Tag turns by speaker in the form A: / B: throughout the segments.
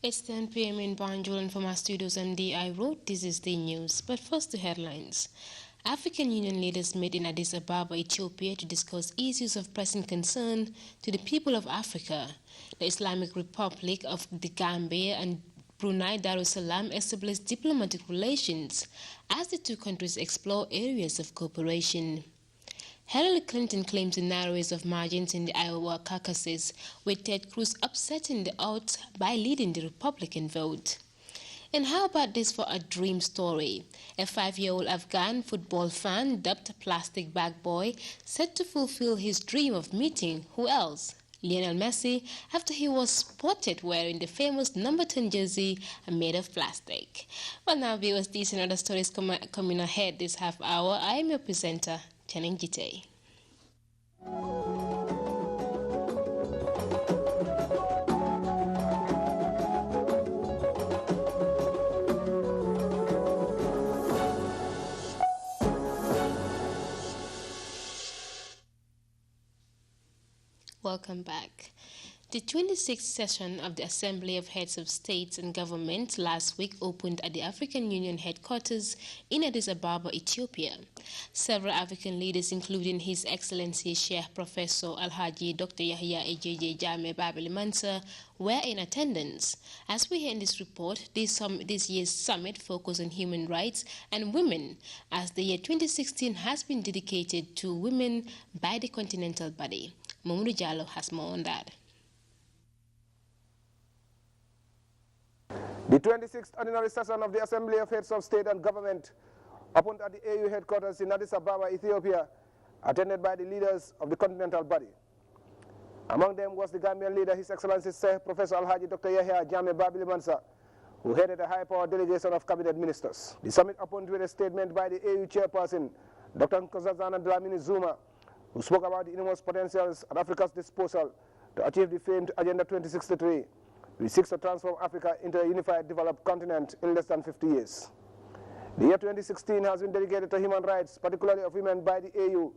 A: It's 10 p.m. in Banjul, and from our studios MDI Road, this is the news. But first, the headlines. African Union leaders met in Addis Ababa, Ethiopia, to discuss issues of pressing concern to the people of Africa. The Islamic Republic of the Gambia and Brunei Darussalam established diplomatic relations as the two countries explore areas of cooperation. Hillary Clinton claims the narrowness of margins in the Iowa caucuses, with Ted Cruz upsetting the odds by leading the Republican vote. And how about this for a dream story? A 5-year-old Afghan football fan, dubbed Plastic Bag Boy, set to fulfill his dream of meeting, who else? Lionel Messi, after he was spotted wearing the famous number 10 jersey made of plastic. Well, now viewers, these and other stories coming ahead this half hour. I am your presenter, TENENG GITTEH. Welcome back. The 26th session of the Assembly of Heads of States and Government last week opened at the African Union headquarters in Addis Ababa, Ethiopia. Several African leaders, including His Excellency Sheikh Professor Alhaji Dr. Yahya Ejeje Jammeh Babili Mansa, were in attendance. As we hear in this report, this year's summit focused on human rights and women, as the year 2016 has been dedicated to women by the Continental Body. Mamoudou Diallo has more on that.
B: The 26th ordinary session of the Assembly of Heads of State and Government opened at the AU headquarters in Addis Ababa, Ethiopia, attended by the leaders of the Continental Body. Among them was the Gambian leader, His Excellency Sheikh Professor Alhaji Dr. Yahya Jammeh Babili Mansa, who headed a high-power delegation of cabinet ministers. The summit opened with a statement by the AU chairperson, Dr. Nkosazana Dlamini Zuma, who spoke about the enormous potentials at Africa's disposal to achieve the famed Agenda 2063, which seeks to transform Africa into a unified, developed continent in less than 50 years. The year 2016 has been dedicated to human rights, particularly of women, by the AU,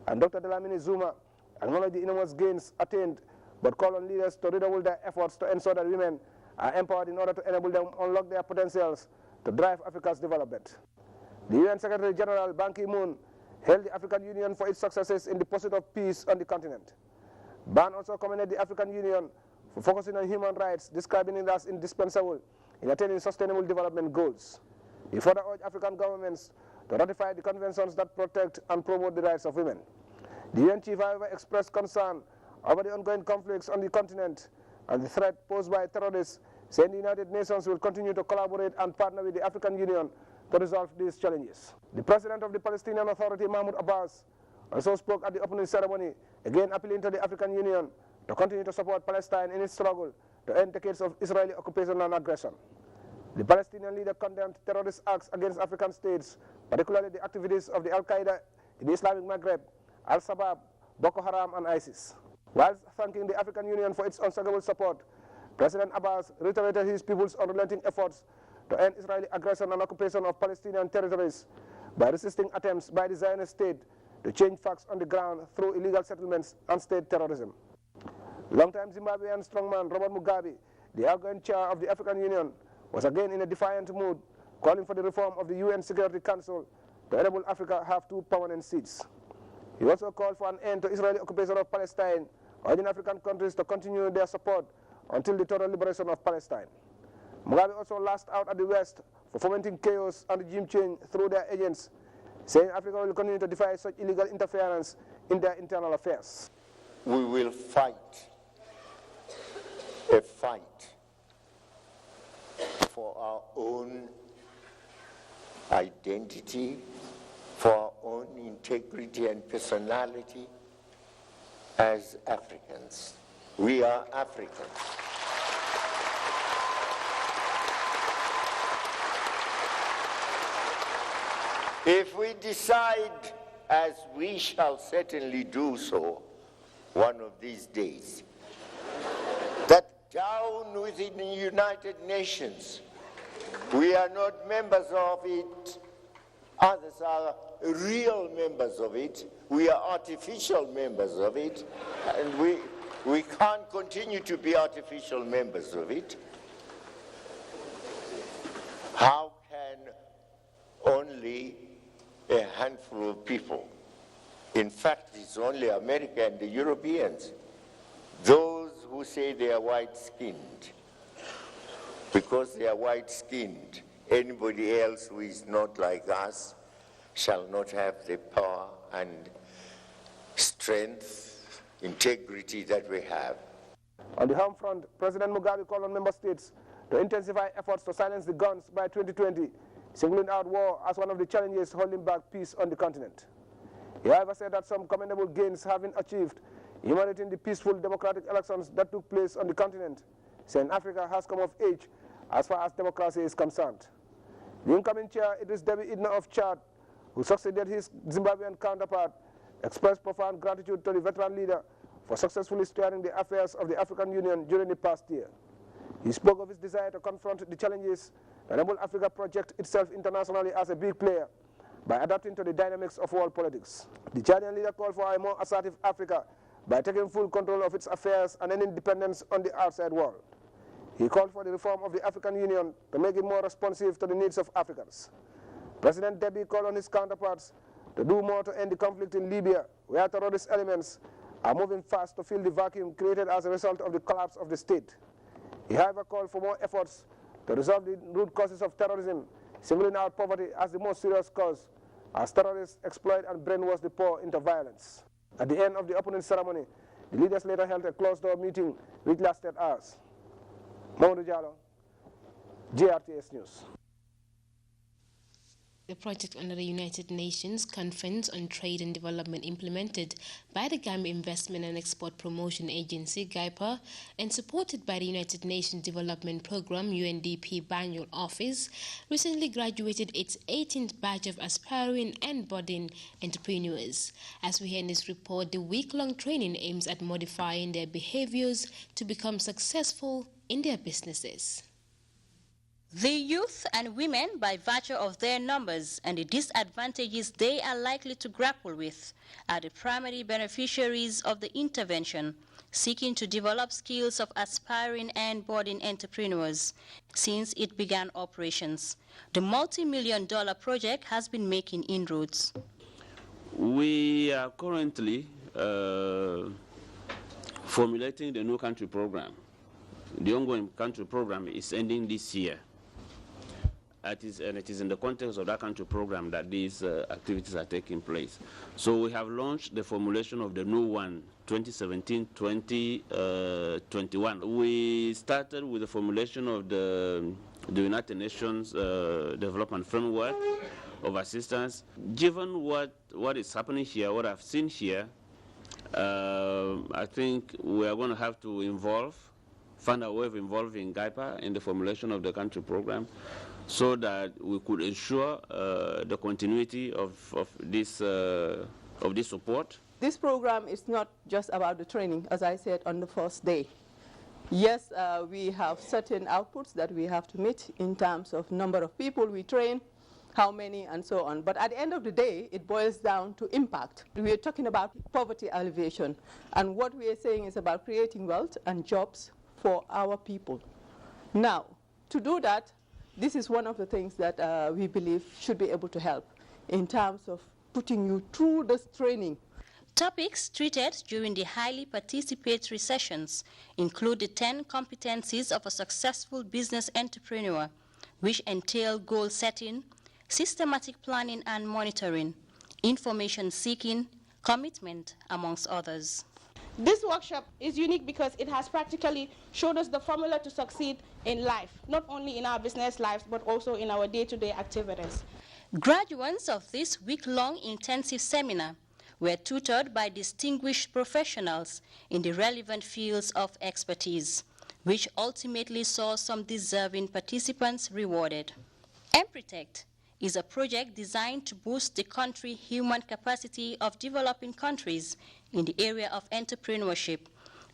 B: and Dr. Dlamini Zuma acknowledged the enormous gains attained, but called on leaders to redouble their efforts to ensure that women are empowered in order to enable them to unlock their potentials to drive Africa's development. The UN Secretary General Ban Ki-moon hailed the African Union for its successes in the pursuit of peace on the continent. Ban also commended the African Union for focusing on human rights, describing it as indispensable in attaining sustainable development goals. He further urged African governments to ratify the conventions that protect and promote the rights of women. The UN chief, however, expressed concern over the ongoing conflicts on the continent and the threat posed by terrorists, saying the United Nations will continue to collaborate and partner with the African Union to resolve these challenges. The president of the Palestinian Authority, Mahmoud Abbas, also spoke at the opening ceremony, again appealing to the African Union to continue to support Palestine in its struggle to end decades of Israeli occupation and aggression. The Palestinian leader condemned terrorist acts against African states, particularly the activities of the Al-Qaeda in the Islamic Maghreb, Al-Shabaab, Boko Haram, and ISIS. Whilst thanking the African Union for its unshakable support, President Abbas reiterated his people's unrelenting efforts to end Israeli aggression and occupation of Palestinian territories by resisting attempts by the Zionist state to change facts on the ground through illegal settlements and state terrorism. Longtime Zimbabwean strongman Robert Mugabe, the outgoing chair of the African Union, was again in a defiant mood, calling for the reform of the UN Security Council to enable Africa to have 2 permanent seats. He also called for an end to Israeli occupation of Palestine, urging African countries to continue their support until the total liberation of Palestine. Mugabe also lashed out at the West for fomenting chaos and regime change through their agents, saying Africa will continue to defy such illegal interference in their internal affairs.
C: We will fight a fight for our own identity, for our own integrity and personality as Africans. We are Africans. If we decide, as we shall certainly do so one of these days, that down within the United Nations, we are not members of it, others are real members of it, we are artificial members of it, and we can't continue to be artificial members of it. How can only a handful of people, in fact, it's only America and the Europeans, those who say they are white-skinned, because they are white-skinned, anybody else who is not like us shall not have the power and strength, integrity that we have.
B: On the home front, President Mugabe called on member states to intensify efforts to silence the guns by 2020, singling out war as one of the challenges holding back peace on the continent. He, however, said that some commendable gains have been achieved, emulating the peaceful democratic elections that took place on the continent, saying Africa has come of age as far as democracy is concerned. The incoming chair, Idris Deby Itno of Chad, who succeeded his Zimbabwean counterpart, expressed profound gratitude to the veteran leader for successfully steering the affairs of the African Union during the past year. He spoke of his desire to confront the challenges that enable Africa project itself internationally as a big player by adapting to the dynamics of world politics. The Chadian leader called for a more assertive Africa by taking full control of its affairs and ending dependence on the outside world. He called for the reform of the African Union to make it more responsive to the needs of Africans. President Deby called on his counterparts to do more to end the conflict in Libya, where terrorist elements are moving fast to fill the vacuum created as a result of the collapse of the state. He, however, called for more efforts to resolve the root causes of terrorism, singling out poverty as the most serious cause, as terrorists exploit and brainwash the poor into violence. At the end of the opening ceremony, the leaders later held a closed-door meeting which lasted hours. Mamadou Diallo, GRTS News.
A: The project under the United Nations Conference on Trade and Development implemented by the Gambia Investment and Export Promotion Agency, GITTEH, and supported by the United Nations Development Programme, UNDP Banjul Office, recently graduated its 18th batch of aspiring and budding entrepreneurs. As we hear in this report, the week-long training aims at modifying their behaviors to become successful in their businesses.
D: The youth and women, by virtue of their numbers and the disadvantages they are likely to grapple with, are the primary beneficiaries of the intervention, seeking to develop skills of aspiring and budding entrepreneurs. Since it began operations, the multi-million-dollar project has been making inroads.
E: We are currently formulating the new country program. The ongoing country program is ending this year. And it is in the context of that country program that these activities are taking place. So we have launched the formulation of the new one, 2017-2021. We started with the formulation of the United Nations Development Framework of Assistance. Given what is happening here, what I've seen here, I think we are going to have to find a way of involving GITTEH in the formulation of the country program, so that we could ensure the continuity of this support.
F: This program is not just about the training, as I said on the first day. Yes, we have certain outputs that we have to meet in terms of number of people we train, how many, and so on. But at the end of the day, it boils down to impact. We are talking about poverty alleviation, and what we are saying is about creating wealth and jobs for our people. Now, to do that, this is one of the things that we believe should be able to help in terms of putting you through this training.
D: Topics treated during the highly participatory sessions include the 10 competencies of a successful business entrepreneur, which entail goal setting, systematic planning and monitoring, information seeking, commitment, amongst others.
G: This workshop is unique because it has practically showed us the formula to succeed in life, not only in our business lives, but also in our day-to-day activities.
D: Graduates of this week-long intensive seminar were tutored by distinguished professionals in the relevant fields of expertise, which ultimately saw some deserving participants rewarded. Empretect is a project designed to boost the country's human capacity of developing countries in the area of entrepreneurship,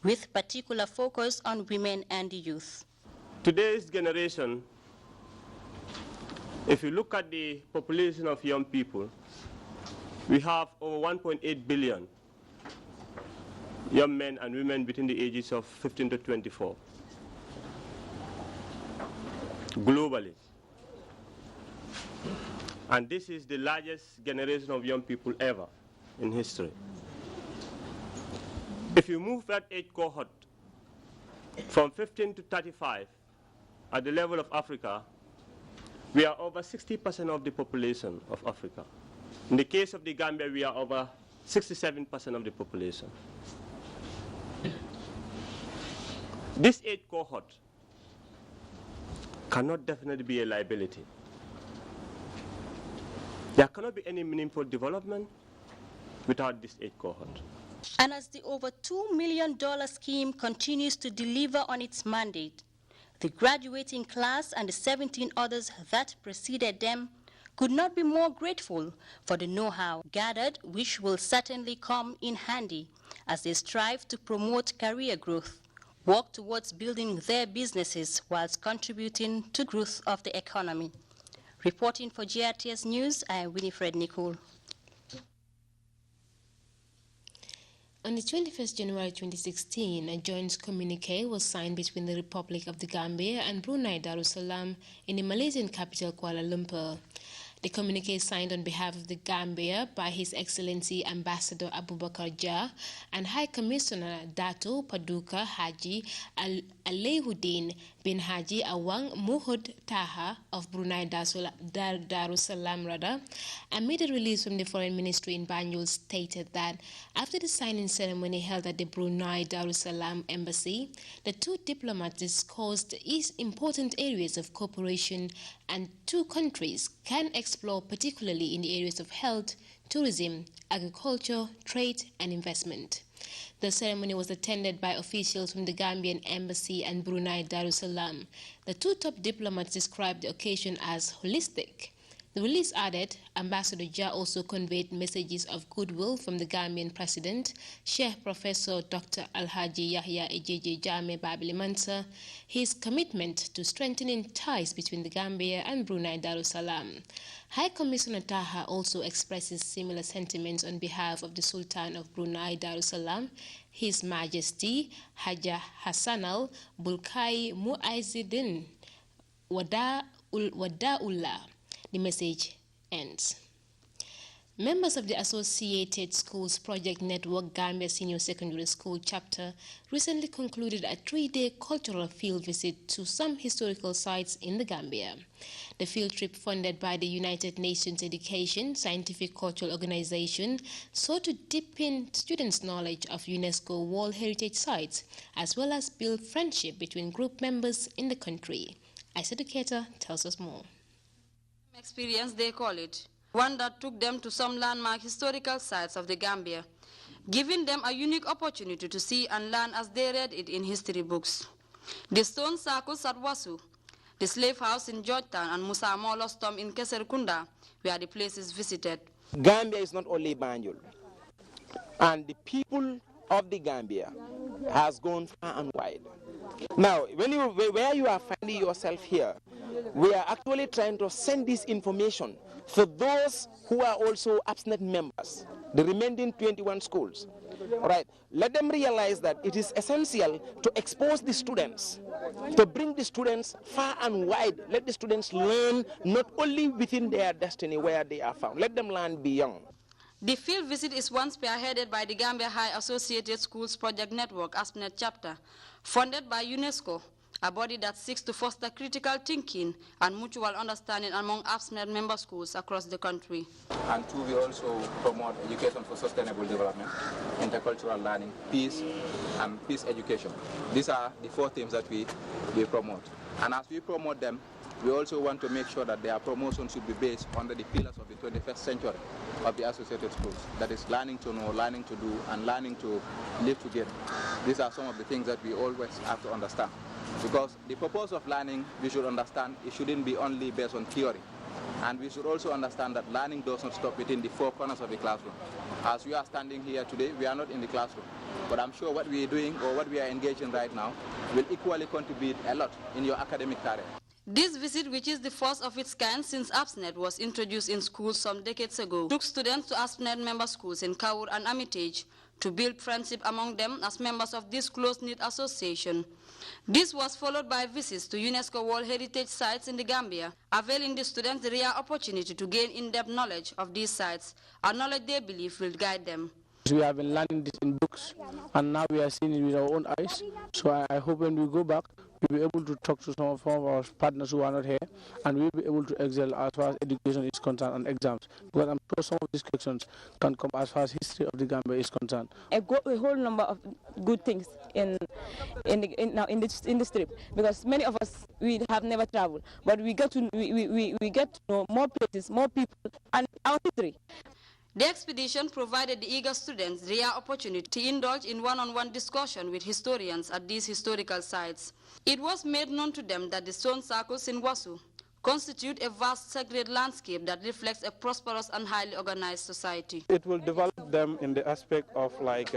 D: with particular focus on women and the youth.
H: Today's generation, if you look at the population of young people, we have over 1.8 billion young men and women between the ages of 15 to 24 globally. And this is the largest generation of young people ever in history. If you move that age cohort from 15 to 35 at the level of Africa, we are over 60% of the population of Africa. In the case of the Gambia, we are over 67% of the population. This age cohort cannot definitely be a liability. There cannot be any meaningful development without this age cohort.
D: And as the over $2 million scheme continues to deliver on its mandate, the graduating class and the 17 others that preceded them could not be more grateful for the know-how gathered, which will certainly come in handy as they strive to promote career growth, work towards building their businesses whilst contributing to growth of the economy. Reporting for GRTS News, I am Winifred Nicole.
A: On the 21st January 2016, a joint communique was signed between the Republic of the Gambia and Brunei Darussalam in the Malaysian capital Kuala Lumpur. The communique signed on behalf of the Gambia by His Excellency Ambassador Abubakar Jah and High Commissioner Dato Paduka Haji Alaihuddin bin Haji Awang Muhud Taha of Brunei Darussalam amid a release from the Foreign Ministry in Banjul stated that after the signing ceremony held at the Brunei Darussalam Embassy, the two diplomats discussed important areas of cooperation and two countries can explore, particularly in the areas of health, tourism, agriculture, trade, and investment. The ceremony was attended by officials from the Gambian Embassy and Brunei Darussalam. The two top diplomats described the occasion as holistic. The release added, Ambassador Jah also conveyed messages of goodwill from the Gambian President, Sheikh Professor Dr. Alhaji Yahya Ejeje Jammeh Babili Mansa, his commitment to strengthening ties between the Gambia and Brunei Darussalam. High Commissioner Taha also expresses similar sentiments on behalf of the Sultan of Brunei Darussalam, His Majesty Haja Hassanal Bulkai Mu'aizidin Wada'ullah. The message ends. Members of the Associated Schools Project Network Gambia Senior Secondary School chapter recently concluded a 3-day cultural field visit to some historical sites in the Gambia. The field trip, funded by the United Nations Education Scientific Cultural Organization, sought to deepen students' knowledge of UNESCO World Heritage Sites, as well as build friendship between group members in the country. Isa Educator tells us more.
I: Experience, they call it, one that took them to some landmark historical sites of the Gambia, giving them a unique opportunity to see and learn as they read it in history books. The stone circles at Wasu, the slave house in Georgetown, and Musa Molo's tomb in Keserkunda were the places visited.
J: Gambia is not only Banjul, and the people of the Gambia has gone far and wide. Now, where you are finding yourself here, we are actually trying to send this information for those who are also absent members, the remaining 21 schools. All right, let them realize that it is essential to expose the students, to bring the students far and wide. Let the students learn not only within their destiny where they are found, let them learn beyond.
I: The field visit is one spearheaded by the Gambia High Associated Schools Project Network, ASPNET chapter, funded by UNESCO, a body that seeks to foster critical thinking and mutual understanding among ASPNET member schools across the country.
K: And two, we also promote education for sustainable development, intercultural learning, peace, and peace education. These are the 4 themes that we promote. And as we promote them, we also want to make sure that their promotion should be based under the pillars of the 21st century of the associated schools. That is learning to know, learning to do, and learning to live together. These are some of the things that we always have to understand. Because the purpose of learning, we should understand, it shouldn't be only based on theory. And we should also understand that learning does not stop within the 4 corners of the classroom. As we are standing here today, we are not in the classroom. But I'm sure what we are doing or what we are engaged in right now will equally contribute a lot in your academic career.
I: This visit, which is the first of its kind since ASPNET was introduced in schools some decades ago, took students to ASPNET member schools in Kawur and Armitage to build friendship among them as members of this close-knit association. This was followed by visits to UNESCO World Heritage Sites in the Gambia, availing the students the rare opportunity to gain in-depth knowledge of these sites, a knowledge they believe will guide them.
L: We have been learning this in books, and now we are seeing it with our own eyes. So I hope when we go back, we'll be able to talk to some of our partners who are not here, and we'll be able to excel as far as education is concerned and exams. Because I'm sure some of these questions can come as far as history of the Gambia is concerned.
M: A whole number of good things in this trip, because many of us, we have never traveled, but we get to know more places, more people, and our history.
I: The expedition provided the eager students the rare opportunity to indulge in one-on-one discussion with historians at these historical sites. It was made known to them that the stone circles in Wasu constitute a vast sacred landscape that reflects a prosperous and highly organized society.
N: It will develop them in the aspect of like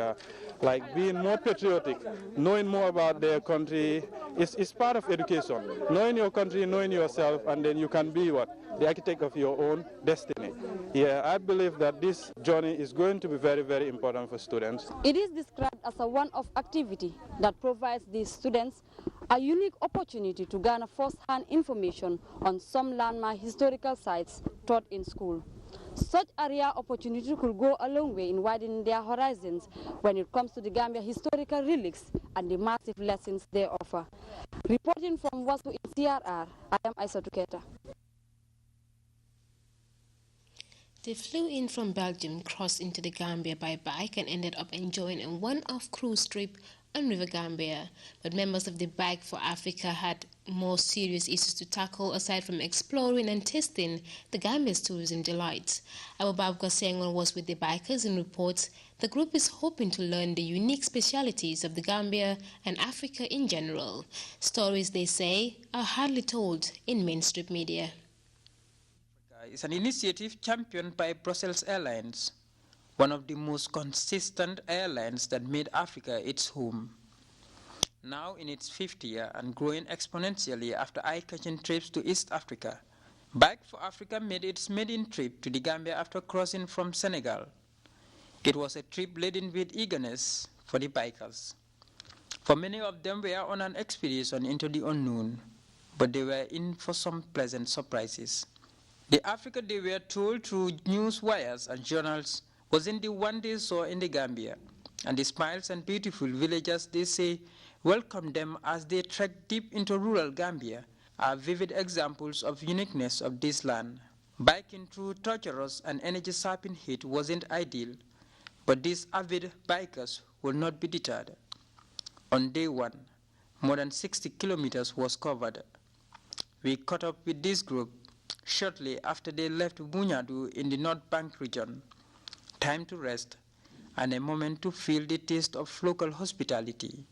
N: being more patriotic, knowing more about their country. It's part of education. Knowing your country, knowing yourself, and then you can be what? The architect of your own destiny. Yeah, I believe that this journey is going to be very, very important for students.
O: It is described as a one-off activity that provides these students a unique opportunity to garner first-hand information on some landmark historical sites taught in school. Such a rare opportunity could go a long way in widening their horizons when it comes to the Gambia historical relics and the massive lessons they offer. Reporting from Wasu in CRR, I am Aisha Tuketa.
A: They flew in from Belgium, crossed into the Gambia by bike, and ended up enjoying a one-off cruise trip on River Gambia. But members of the Bike for Africa had more serious issues to tackle aside from exploring and tasting the Gambia's tourism delights. Our Babka Sengon was with the bikers and reports the group is hoping to learn the unique specialities of the Gambia and Africa in general. Stories, they say, are hardly told in mainstream media.
P: It's an initiative championed by Brussels Airlines, one of the most consistent airlines that made Africa its home. Now in its 5th year and growing exponentially after eye-catching trips to East Africa, Bike for Africa made its maiden trip to the Gambia after crossing from Senegal. It was a trip laden with eagerness for the bikers. For many of them were on an expedition into the unknown, but they were in for some pleasant surprises. The Africa they were told through news wires and journals wasn't the one they saw in the Gambia, and the smiles and beautiful villagers they say welcomed them as they trekked deep into rural Gambia are vivid examples of uniqueness of this land. Biking through torturous and energy-sapping heat wasn't ideal, but these avid bikers will not be deterred. On day one, more than 60 kilometers was covered. We caught up with this group shortly after they left Bunyadu in the North Bank region. Time to rest and a moment to feel the taste of local hospitality.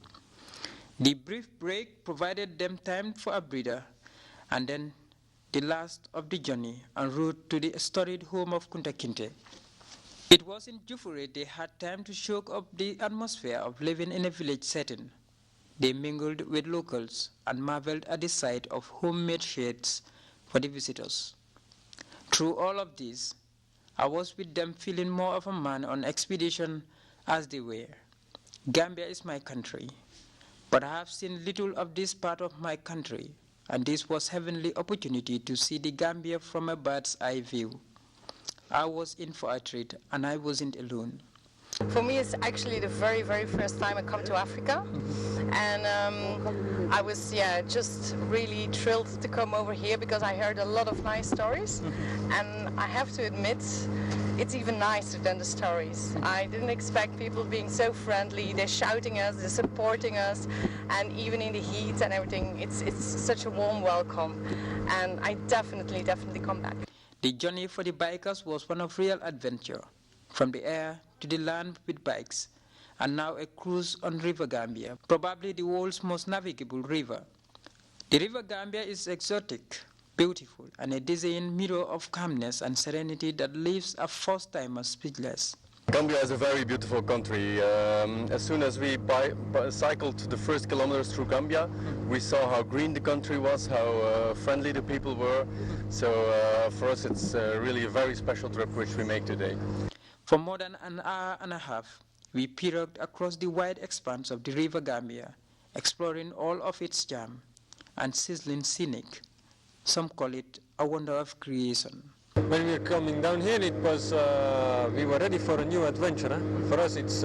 P: The brief break provided them time for a breather, and then the last of the journey en route to the storied home of Kunta Kinte. It was in Jufure they had time to soak up the atmosphere of living in a village setting. They mingled with locals and marveled at the sight of homemade shades for the visitors. Through all of this, I was with them feeling more of a man on expedition as they were. Gambia is my country, but I have seen little of this part of my country, and this was heavenly opportunity to see the Gambia from a bird's eye view. I was in for a treat, and I wasn't alone.
Q: For me, it's actually the very, very first time I come to Africa, and I was, just really thrilled to come over here because I heard a lot of nice stories, and I have to admit, it's even nicer than the stories. I didn't expect people being so friendly. They're shouting us, they're supporting us, and even in the heat and everything, it's such a warm welcome, and I definitely come back.
P: The journey for the bikers was one of real adventure, from the air to the land with bikes, and now a cruise on River Gambia, probably the world's most navigable river. The River Gambia is exotic, beautiful, and a dizzying mirror of calmness and serenity that leaves a first-timer speechless.
R: Gambia is a very beautiful country. As soon as we cycled the first kilometers through Gambia, we saw how green the country was, how friendly the people were. So for us it's really a very special trip which we make today.
P: For more than an hour and a half, we pirogued across the wide expanse of the River Gambia, exploring all of its charm and sizzling scenic. Some call it a wonder of creation.
S: When we were coming down here, it was we were ready for a new adventure. Huh? For us, it's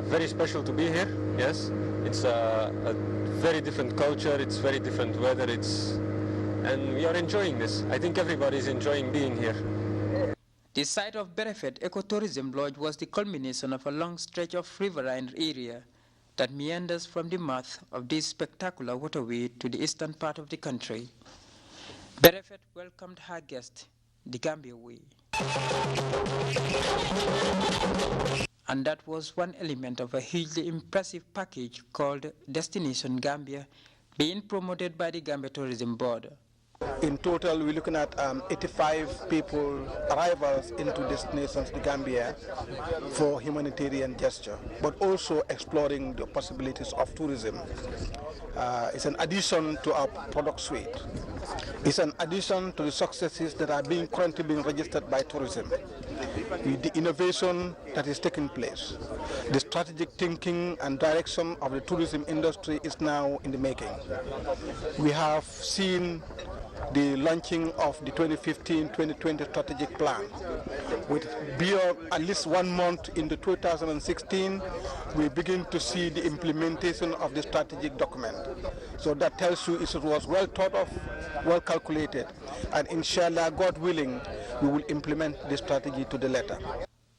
S: very special to be here. Yes, it's a very different culture. It's very different weather. And we are enjoying this. I think everybody is enjoying being here.
P: The site of Berefet Ecotourism Lodge was the culmination of a long stretch of riverine area that meanders from the mouth of this spectacular waterway to the eastern part of the country. Berefet welcomed her guest the Gambia way. And that was one element of a hugely impressive package called Destination Gambia, being promoted by the Gambia Tourism Board.
T: In total, we're looking at 85 people, arrivals into destinations, the Gambia, for humanitarian gesture, but also exploring the possibilities of tourism. It's an addition to our product suite. It's an addition to the successes that are currently being registered by tourism. With the innovation that is taking place, the strategic thinking and direction of the tourism industry is now in the making. We have seen the launching of the 2015-2020 strategic plan. With beyond at least 1 month into 2016, we begin to see the implementation of the strategic document. So that tells you it was well thought of, well calculated, and inshallah, God willing, we will implement the strategy to the letter.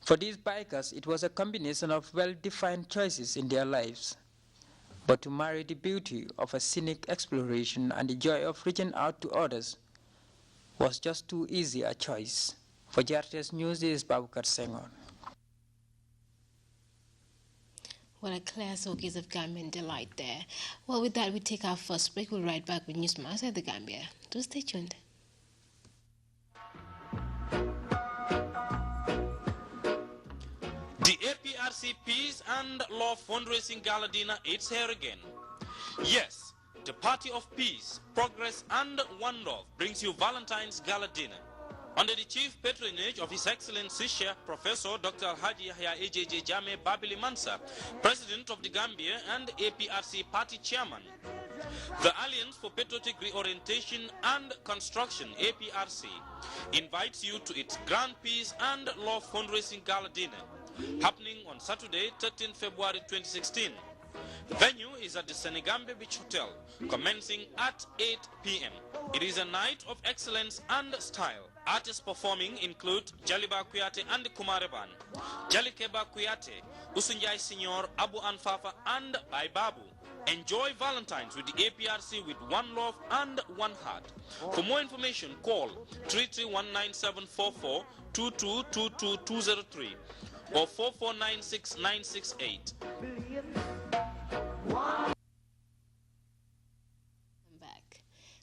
P: For these bikers, it was a combination of well-defined choices in their lives. But to marry the beauty of a scenic exploration and the joy of reaching out to others was just too easy a choice. For GRTS News, this is Babukar Senghor.
A: What a clear showcase of Gambian delight there. Well, with that, we take our first break. We'll be right back with news from outside the Gambia. Do stay tuned.
U: The APRC Peace and Love Fundraising Gala Dinner is here again. Yes, the Party of Peace, Progress and One Love brings you Valentine's Gala Dinner. Under the chief patronage of His Excellency Sheikh Professor Dr. Haji Yahya AJJ Jame Babili Mansa, President of the Gambia and APRC Party Chairman. The Alliance for Patriotic Reorientation and Construction, APRC, invites you to its Grand Peace and Love Fundraising Gala Dinner, happening on Saturday, 13 February 2016. Venue is at the Senegambia Beach Hotel, commencing at 8 p.m. It is a night of excellence and style. Artists performing include Jaliba Kuyate and Kumareban, Jalikeba Kuyate, Usunjai Senior, Abu Anfafa and Baibabu. Enjoy Valentine's with the APRC with one love and one heart. For more information, call 3319744 2222203 or 4496968.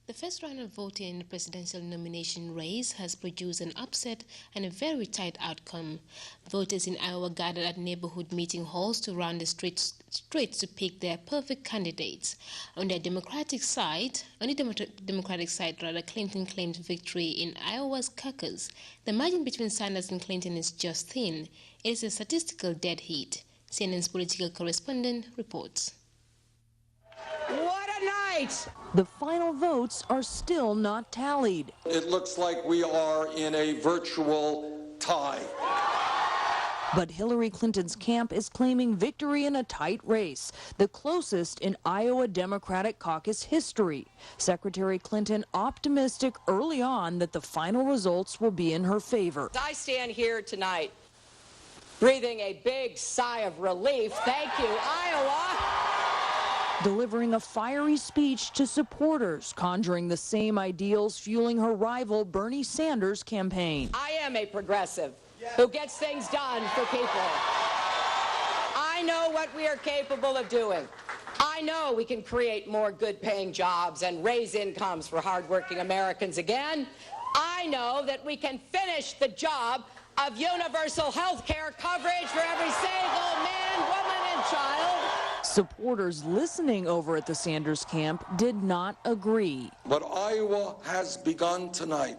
A: The first round of voting in the presidential nomination race has produced an upset and a very tight outcome. Voters in Iowa gathered at neighborhood meeting halls to round the streets to pick their perfect candidates. On the Democratic side, Clinton claimed victory in Iowa's caucus. The margin between Sanders and Clinton is just thin. It is a statistical dead heat. CNN's political correspondent reports.
V: What a night! The final votes are still not tallied.
W: It looks like we are in a virtual tie.
V: But Hillary Clinton's camp is claiming victory in a tight race, the closest in Iowa Democratic caucus history. Secretary Clinton optimistic early on that the final results will be in her favor.
X: I stand here tonight breathing a big sigh of relief. Thank you, Iowa.
V: Delivering a fiery speech to supporters, conjuring the same ideals fueling her rival Bernie Sanders' campaign.
X: I am a progressive who gets things done for people. I know what we are capable of doing. I know we can create more good-paying jobs and raise incomes for hardworking Americans again. I know that we can finish the job of universal health care coverage for every single man, woman, and child.
V: Supporters listening over at the Sanders camp did not agree.
W: What Iowa has begun tonight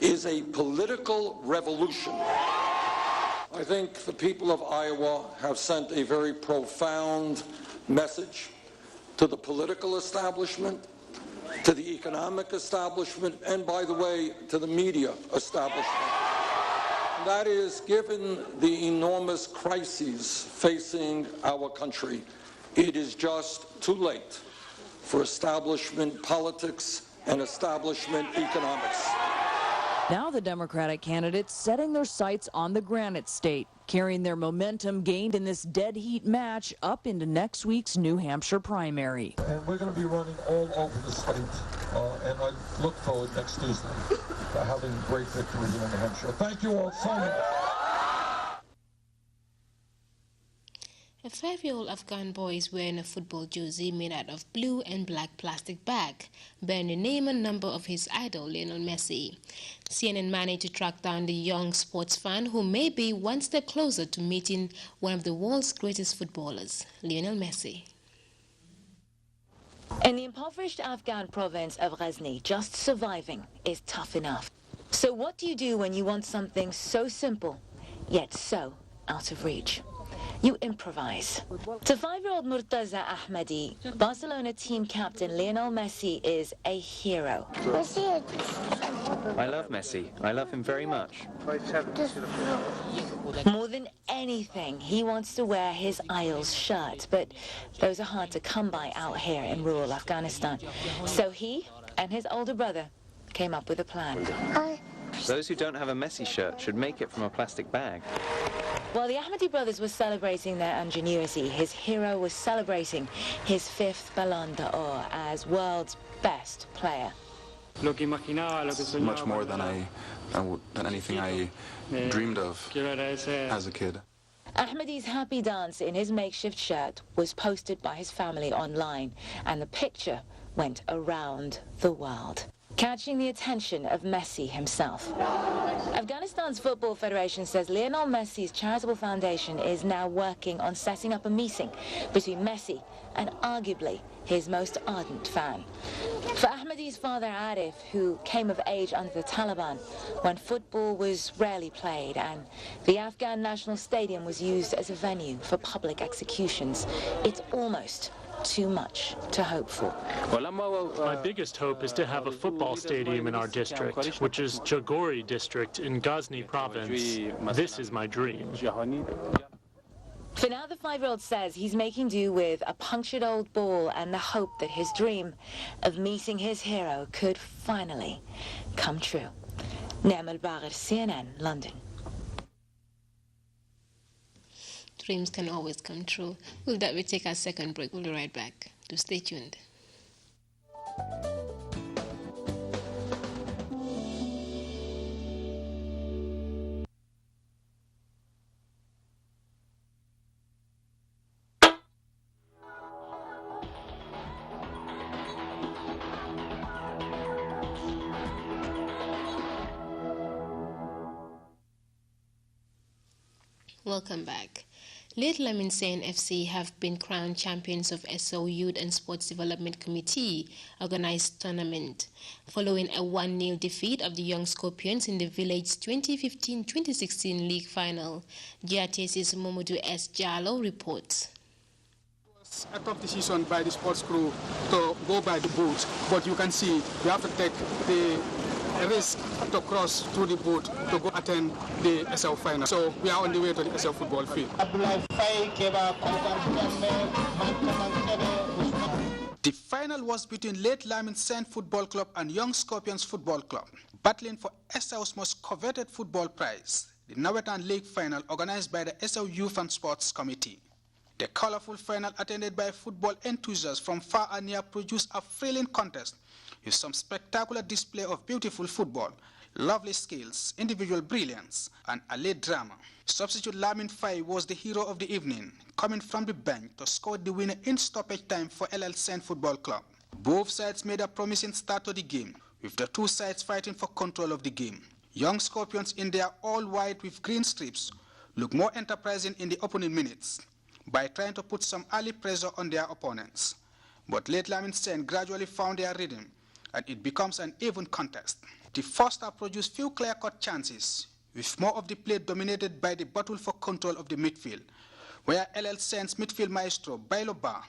W: is a political revolution. I think the people of Iowa have sent a very profound message to the political establishment, to the economic establishment, and by the way, to the media establishment. That is, given the enormous crises facing our country, it is just too late for establishment politics and establishment economics.
V: Now the Democratic candidates setting their sights on the Granite State, carrying their momentum gained in this dead heat match up into next week's New Hampshire primary.
B: And we're going to be running all over the state, and I look forward next Tuesday to having great victory here in New Hampshire. Thank you all so much.
A: A 5-year-old Afghan boy is wearing a football jersey made out of blue and black plastic bag, bearing the name and number of his idol, Lionel Messi. CNN managed to track down the young sports fan who may be one step closer to meeting one of the world's greatest footballers, Lionel Messi.
C: In the impoverished Afghan province of Ghazni, just surviving is tough enough. So what do you do when you want something so simple, yet so out of reach? You improvise. To 5-year-old Murtaza Ahmadi, Barcelona team captain Lionel Messi is a hero.
E: I love Messi. I love him very much.
C: More than anything, he wants to wear his idol's shirt, but those are hard to come by out here in rural Afghanistan. So he and his older brother came up with a plan.
E: Those who don't have a Messi shirt should make it from a plastic bag.
C: While the Ahmadi brothers were celebrating their ingenuity, his hero was celebrating his 5th Ballon d'Or as world's best player.
F: Much more than anything I dreamed of as a kid.
C: Ahmadi's happy dance in his makeshift shirt was posted by his family online, and the picture went around the world, catching the attention of Messi himself. Afghanistan's Football Federation says Lionel Messi's charitable foundation is now working on setting up a meeting between Messi and arguably his most ardent fan. For Ahmadi's father Arif, who came of age under the Taliban when football was rarely played and the Afghan National Stadium was used as a venue for public executions, it's almost too much to hope for.
Y: My biggest hope is to have a football stadium in our district, which is Jagori district in Ghazni province. This is my dream.
C: For now, the 5-year-old says he's making do with a punctured old ball and the hope that his dream of meeting his hero could finally come true. Naam Al-Bagher, CNN, London.
A: Dreams can always come true. With that, we take our second break. We'll be right back. So stay tuned. Welcome back. Late Lamin Sen FC have been crowned champions of SO Youth and Sports Development Committee organized tournament following a 1-0 defeat of the Young Scorpions in the Village 2015-2016 league final. GRTS's Momodu S. Jallo reports.
Z: It was a tough decision by the sports crew to go by the boot, but you can see we have to take the risk to cross through the boat to go attend the SL final. So we are on the way to the SL football field. The final was between Late Lamin Sen Football Club and Young Scorpions Football Club, battling for SL's most coveted football prize, the Nawetan League final organized by the SL Youth and Sports Committee. The colorful final, attended by football enthusiasts from far and near, produced a thrilling contest with some spectacular display of beautiful football, lovely skills, individual brilliance, and a late drama. Substitute Lamin Fai was the hero of the evening, coming from the bench to score the winner in stoppage time for LL Sen Football Club. Both sides made a promising start to the game, with the two sides fighting for control of the game. Young Scorpions, in their all-white with green strips, look more enterprising in the opening minutes by trying to put some early pressure on their opponents. But Late Lamin Sen gradually found their rhythm, and it becomes an even contest. The first half produced few clear-cut chances, with more of the play dominated by the battle for control of the midfield, where LL Sen's midfield maestro, Bailoba,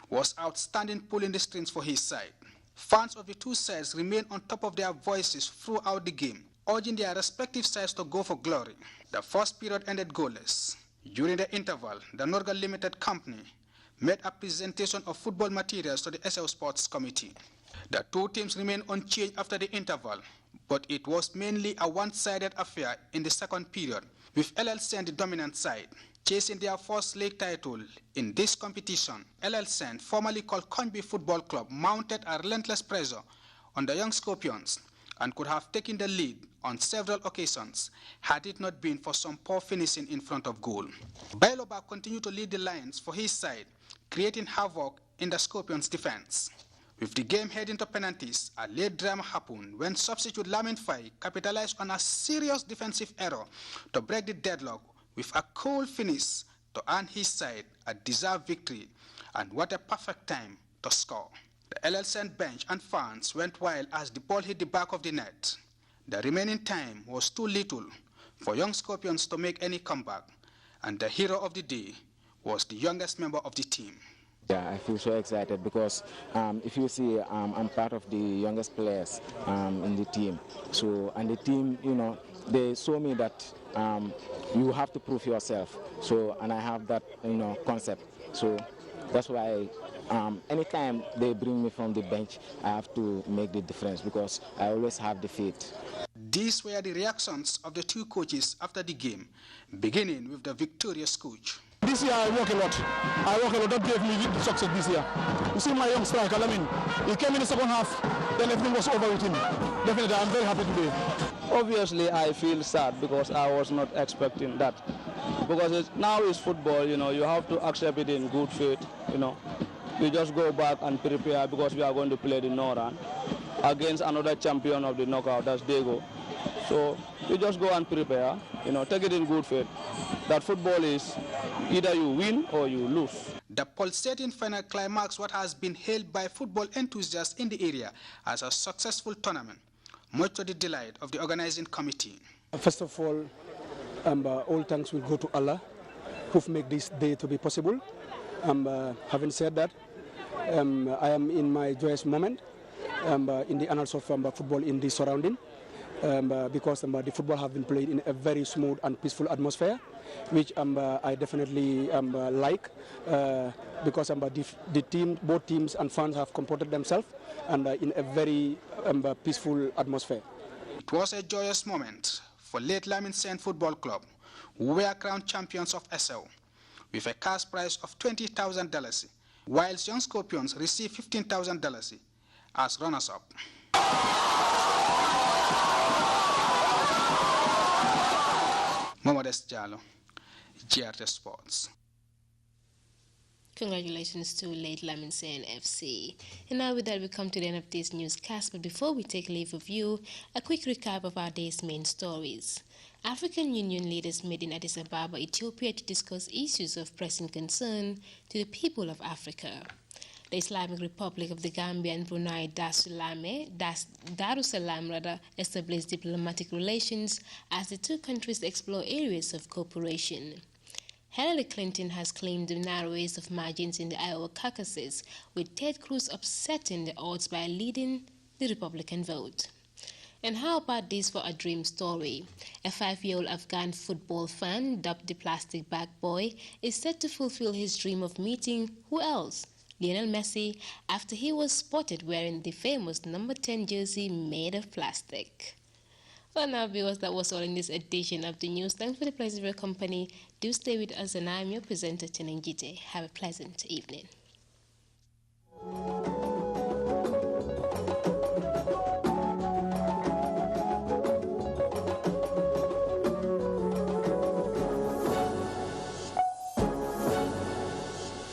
Z: was outstanding pulling the strings for his side. Fans of the two sides remained on top of their voices throughout the game, urging their respective sides to go for glory. The first period ended goalless. During the interval, the Norga Limited Company made a presentation of football materials to the SL Sports Committee. The two teams remained unchanged after the interval, but it was mainly a one-sided affair in the second period, with LLC the dominant side. Chasing their first league title in this competition, LLC, formerly called Conby Football Club, mounted a relentless pressure on the young Scorpions and could have taken the lead on several occasions had it not been for some poor finishing in front of goal. Bailoba continued to lead the Lions for his side, creating havoc in the Scorpions' defense. With the game heading to penalties, a late drama happened when substitute Lamin Faye capitalized on a serious defensive error to break the deadlock with a cool finish to earn his side a deserved victory, and what a perfect time to score. The LLC bench and fans went wild as the ball hit the back of the net. The remaining time was too little for young Scorpions to make any comeback, and the hero of the day was the youngest member of the team.
D: Yeah, I feel so excited because if you see, I'm part of the youngest players in the team. So, and the team, you know, they show me that you have to prove yourself. So, and I have that, you know, concept. So that's why anytime they bring me from the bench, I have to make the difference because I always have the faith.
Z: These were the reactions of the two coaches after the game, beginning with the victorious coach.
G: This year I work a lot. That gave me the success this year. You see my young striker, Lamin, he came in the second half, then everything was over with him. Definitely, I'm very happy today.
H: Obviously, I feel sad because I was not expecting that. Because now it's football, you know, you have to accept it in good faith, you know. We just go back and prepare because we are going to play the Northern against another champion of the knockout, that's Dago. So you just go and prepare, you know, take it in good faith. That football is either you win or you lose.
Z: The pulsating final climax what has been hailed by football enthusiasts in the area as a successful tournament, much to the delight of the organizing committee.
G: First of all thanks will go to Allah who made this day to be possible. Having said that, I am in my joyous moment in the annals of football in this surrounding. Because the football have been played in a very smooth and peaceful atmosphere, which I definitely like, because the team, both teams and fans have comported themselves and in a very peaceful atmosphere.
Z: It was a joyous moment for late Lamin Saint Football Club, who were crowned champions of SL, with a cash prize of $20,000, whilst Young Scorpions received $15,000 as runners-up. Momodes Jallo, GRT Sports.
A: Congratulations to late Lamin Saint FC. And now with that, we come to the end of this newscast. But before we take leave of you, a quick recap of our day's main stories. African Union leaders met in Addis Ababa, Ethiopia, to discuss issues of pressing concern to the people of Africa. The Islamic Republic of the Gambia and Brunei Darussalam established diplomatic relations as the two countries explore areas of cooperation. Hillary Clinton has claimed the narrowest of margins in the Iowa caucuses, with Ted Cruz upsetting the odds by leading the Republican vote. And how about this for a dream story? A 5-year-old Afghan football fan, dubbed the Plastic Bag Boy, is set to fulfill his dream of meeting who else? Lionel Messi, after he was spotted wearing the famous number 10 jersey made of plastic. Well, now, viewers, that was all in this edition of the news. Thanks for the pleasure of your company. Do stay with us, and I'm your presenter, TENENG. Have a pleasant evening.